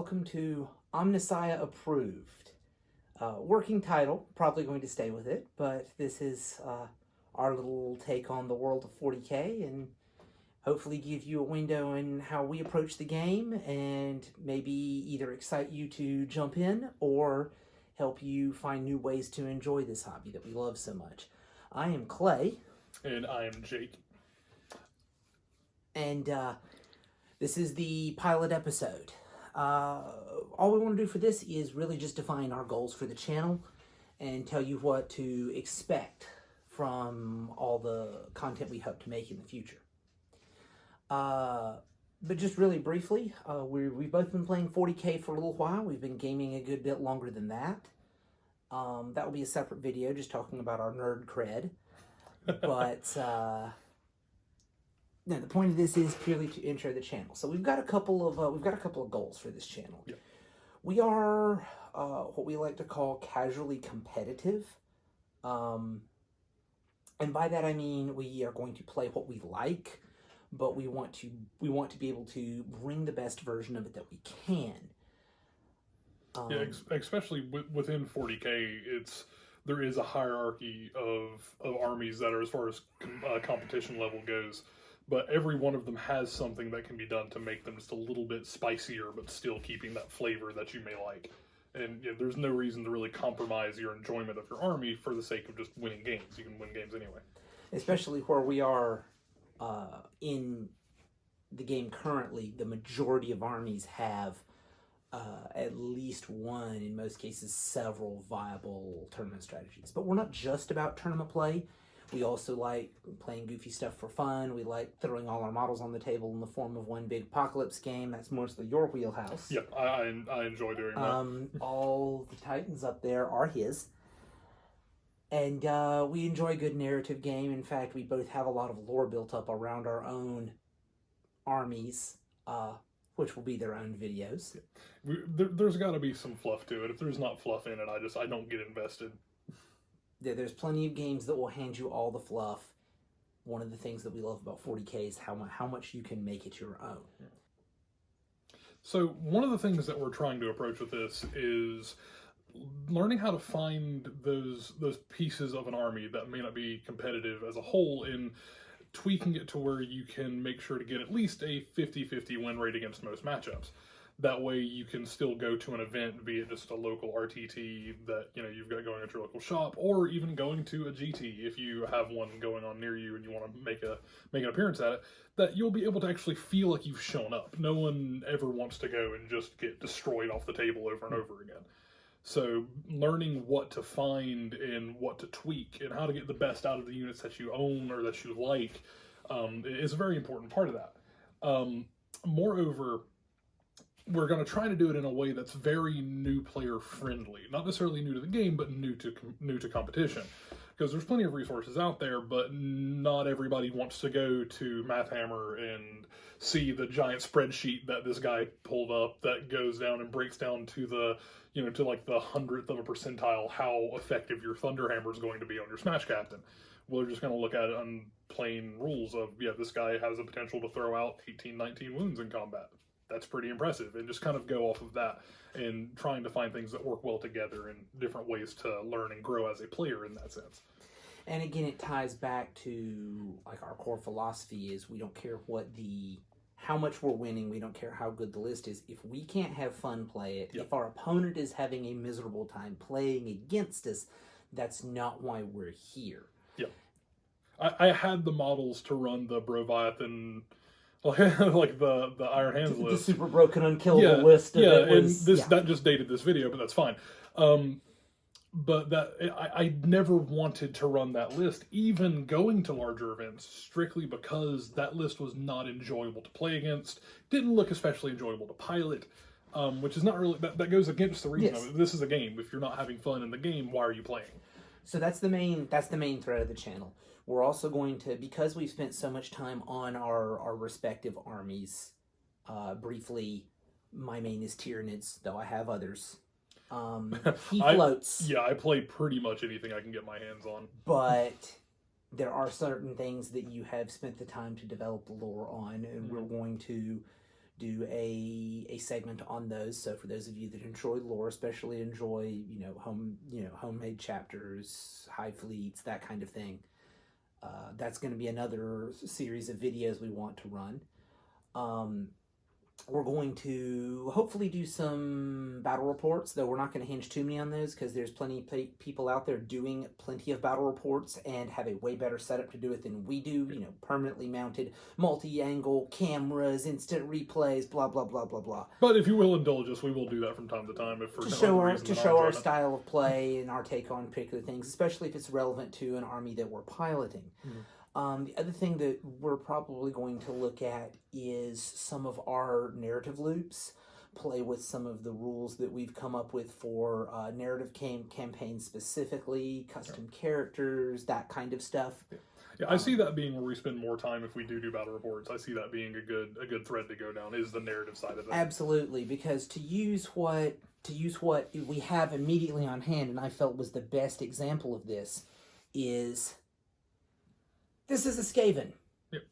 welcome to Omnissiah Approved. Working title, probably going to stay with it, but this is our little take on the world of 40K and hopefully give you a window in how we approach the game and maybe either excite you to jump in or help you find new ways to enjoy this hobby that we love so much. I am Clay. And I am Jake. And this is the pilot episode. All we want to do for this is really just define our goals for the channel and tell you what to expect from all the content we hope to make in the future. But just really briefly, we've both been playing 40K for a little while. We've been gaming a good bit longer than that. That will be a separate video just talking about our nerd cred. But no, the point of this is purely to intro the channel. So we've got a couple of goals for this channel. Yeah. We are what we like to call casually competitive, and by that I mean we are going to play what we like, but we want to be able to bring the best version of it that we can. Yeah, especially within 40K, there is a hierarchy of armies that are as far as competition level goes. But every one of them has something that can be done to make them just a little bit spicier, but still keeping that flavor that you may like. And there's no reason to really compromise your enjoyment of your army for the sake of just winning games. You can win games anyway. Especially where we are in the game currently, the majority of armies have at least one, in most cases several, viable tournament strategies. But we're not just about tournament play. We also like playing goofy stuff for fun. We like throwing all our models on the table in the form of one big apocalypse game. That's mostly your wheelhouse. Yeah, I enjoy doing that. All the Titans up there are his. And we enjoy a good narrative game. In fact, we both have a lot of lore built up around our own armies, which will be their own videos. Yeah. There's got to be some fluff to it. If there's not fluff in it, I don't get invested. There's plenty of games that will hand you all the fluff. One of the things that we love about 40K is how much you can make it your own. So one of the things that we're trying to approach with this is learning how to find those pieces of an army that may not be competitive as a whole and tweaking it to where you can make sure to get at least a 50-50 win rate against most matchups. That way you can still go to an event, be it just a local RTT that you've got going at your local shop, or even going to a GT if you have one going on near you and you want to make an appearance at it, that you'll be able to actually feel like you've shown up. No one ever wants to go and just get destroyed off the table over and over again. So learning what to find and what to tweak and how to get the best out of the units that you own or that you like is a very important part of that. Moreover, we're going to try to do it in a way that's very new player friendly. Not necessarily new to the game, but new to competition. Because there's plenty of resources out there, but not everybody wants to go to MathHammer and see the giant spreadsheet that this guy pulled up that goes down and breaks down to the, to like the 100th of a percentile how effective your Thunderhammer is going to be on your Smash Captain. We're just going to look at it on plain rules of, this guy has the potential to throw out 18, 19 wounds in combat. That's pretty impressive, and just kind of go off of that and trying to find things that work well together and different ways to learn and grow as a player in that sense. And again, it ties back to like our core philosophy is we don't care how much we're winning, we don't care how good the list is. If we can't have fun play it, if our opponent is having a miserable time playing against us, that's not why we're here. Yeah. I had the models to run the Broviathan like the Iron Hands list. The super broken unkillable list. That just dated this video, but that's fine. But that I never wanted to run that list, even going to larger events, strictly because that list was not enjoyable to play against. Didn't look especially enjoyable to pilot, which is not really that goes against the reason of it. This is a game. If you're not having fun in the game, why are you playing? So that's the main thread of the channel. We're also going to, because we've spent so much time on our respective armies, briefly, my main is Tyranids, though I have others. He floats. I play pretty much anything I can get my hands on. But there are certain things that you have spent the time to develop the lore on, and we're going to do a segment on those. So for those of you that enjoy lore, especially enjoy homemade chapters, high fleets, that kind of thing, that's going to be another series of videos we want to run. We're going to hopefully do some battle reports, though we're not going to hinge too many on those because there's plenty of people out there doing plenty of battle reports and have a way better setup to do it than we do. You know, permanently mounted, multi-angle cameras, instant replays, blah blah blah blah blah. But if you will indulge us, we will do that from time to time. If for to no show other our reason to than show our enjoyment. style of play and our take on particular things, especially if it's relevant to an army that we're piloting. Mm-hmm. The other thing that we're probably going to look at is some of our narrative loops, play with some of the rules that we've come up with for narrative campaigns specifically, custom characters, that kind of stuff. Yeah, I see that being where we spend more time if we do battle reports. I see that being a good thread to go down, is the narrative side of it. Absolutely, because to use what we have immediately on hand, and I felt was the best example of this, is this is a Skaven. Yep.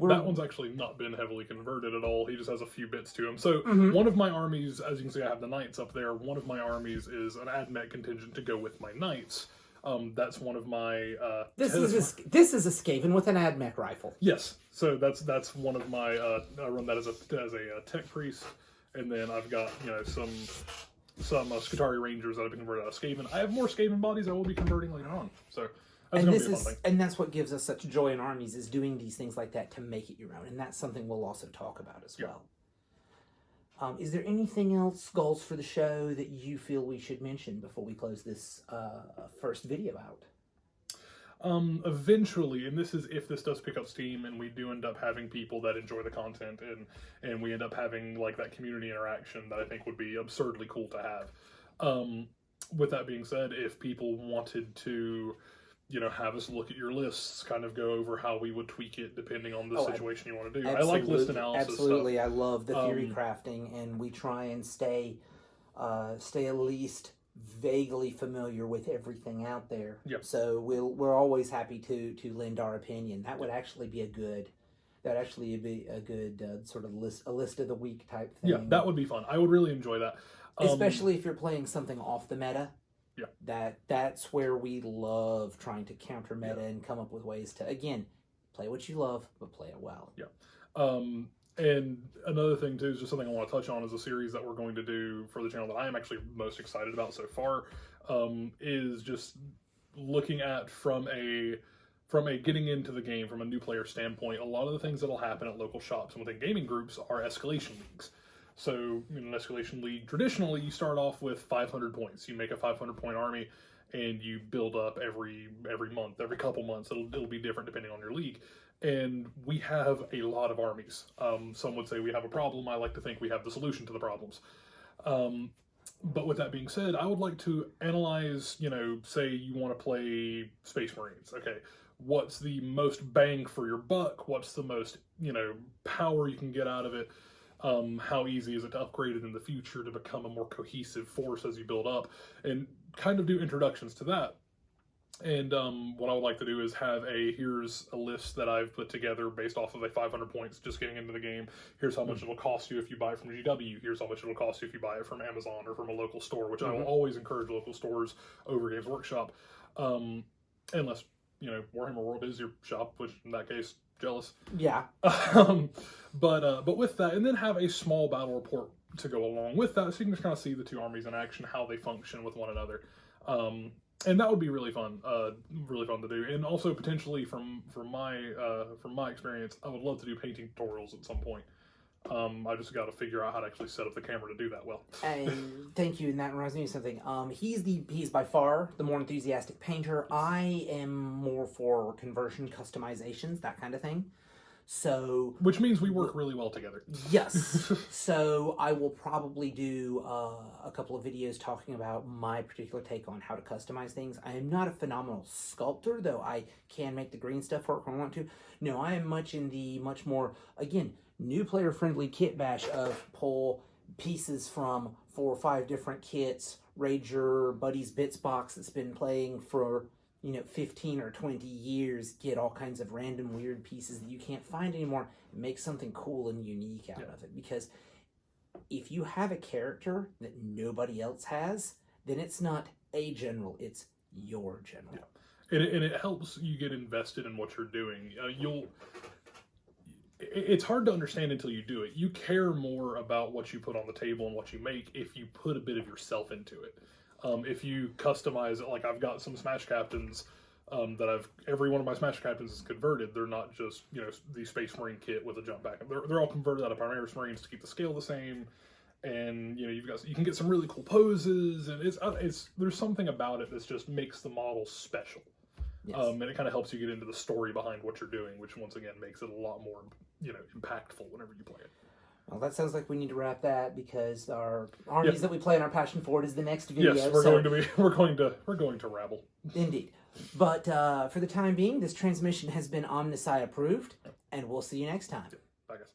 That one's actually not been heavily converted at all. He just has a few bits to him. So one of my armies, as you can see, I have the knights up there. One of my armies is an admech contingent to go with my knights. That's one of my. This is a Skaven with an admech rifle. Yes. So that's one of my. I run that as a tech priest, and then I've got some Skitarii Rangers that have been converted out of Skaven. I have more Skaven bodies I will be converting later on. So. And that's what gives us such joy in armies, is doing these things like that to make it your own, and that's something we'll also talk about as well. Is there anything else, goals for the show, that you feel we should mention before we close this first video out? Eventually, and this is if this does pick up steam and we do end up having people that enjoy the content and we end up having like that community interaction that I think would be absurdly cool to have. With that being said, if people wanted to have us look at your lists, kind of go over how we would tweak it depending on the situation you want to do. I like list analysis. Absolutely, stuff. I love the theory crafting, and we try and stay at least vaguely familiar with everything out there. Yep. So we're always happy to lend our opinion. That would actually be a good. That'd actually be a good sort of list of the week type thing. Yeah, that would be fun. I would really enjoy that. Especially if you're playing something off the meta. Yeah. That's where we love trying to counter meta and come up with ways to, again, play what you love, but play it well. Yeah. And another thing too is just something I want to touch on is a series that we're going to do for the channel that I am actually most excited about so far, is just looking at from a getting into the game from a new player standpoint. A lot of the things that'll happen at local shops and within gaming groups are escalation leagues. So in an escalation league, traditionally you start off with 500 points. You make a 500-point army, and you build up every month, every couple months. It'll be different depending on your league. And we have a lot of armies. Some would say we have a problem. I like to think we have the solution to the problems. But with that being said, I would like to analyze, say you want to play Space Marines. Okay, what's the most bang for your buck? What's the most, power you can get out of it? How easy is it to upgrade it in the future to become a more cohesive force as you build up, and kind of do introductions to that. And what I would like to do is have here's a list that I've put together based off of a 500 points just getting into the game. Here's how much it'll cost you if you buy it from GW. Here's how much it'll cost you if you buy it from Amazon or from a local store, which I will always encourage local stores over Games Workshop. Unless, Warhammer World is your shop, which in that case, jealous. Yeah. But with that, and then have a small battle report to go along with that, so you can just kind of see the two armies in action, how they function with one another. And that would be really fun to do. And also potentially from my experience, I would love to do painting tutorials at some point. I just got to figure out how to actually set up the camera to do that well. And thank you, and that reminds me of something. He's by far the more enthusiastic painter. I am more for conversion, customizations, that kind of thing. So, which means we work really well together. Yes. So I will probably do a couple of videos talking about my particular take on how to customize things. I am not a phenomenal sculptor, though I can make the green stuff work when I want to. No, I am much more, again, new player friendly kit bash of pull pieces from 4 or 5 different kits, raid your buddy's bits box that's been playing for 15 or 20 years, get all kinds of random weird pieces that you can't find anymore, and make something cool and unique out of it. Because if you have a character that nobody else has, then it's not a general, it's your general. And it helps you get invested in what you're doing. It's hard to understand until you do it. You care more about what you put on the table and what you make if you put a bit of yourself into it. If you customize it, like I've got some Smash Captains that every one of my Smash Captains is converted. They're not just, the Space Marine kit with a jump back. They're all converted out of Primaris Marines to keep the scale the same. And, you can get some really cool poses, and there's something about it that just makes the model special. Yes. And it kind of helps you get into the story behind what you're doing, which once again makes it a lot more, impactful whenever you play it. Well, that sounds like we need to wrap that because our armies that we play in our Passion Fort is the next video. Yes, we're going to rabble. Indeed. But for the time being, this transmission has been Omnissiah Approved, and we'll see you next time. Bye, guys.